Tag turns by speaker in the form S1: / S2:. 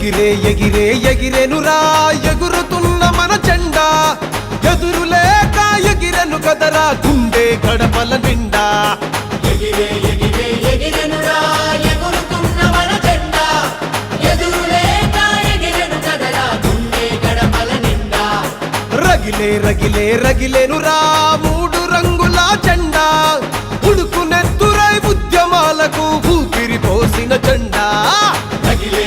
S1: ఎగిరే ఎగిరే ఎగిరెనురా ఎగురుతున్న మన జెండా ఎదురులేక ఎగిరెను కదరా గుండె గడపల నిండా
S2: ఎగిరే ఎగిరే ఎగిరెనురా ఎగురుతున్న మన జెండా ఎదురులేక ఎగిరెను కదరా గుండె గడపల నిండా
S1: రగిలే రగిలే రగిలేనురా మూడు రంగుల జెండా ఉడుకునెత్తురై ఉద్యమాలకు ఊపిరి పోసిన జెండా
S2: రగిలే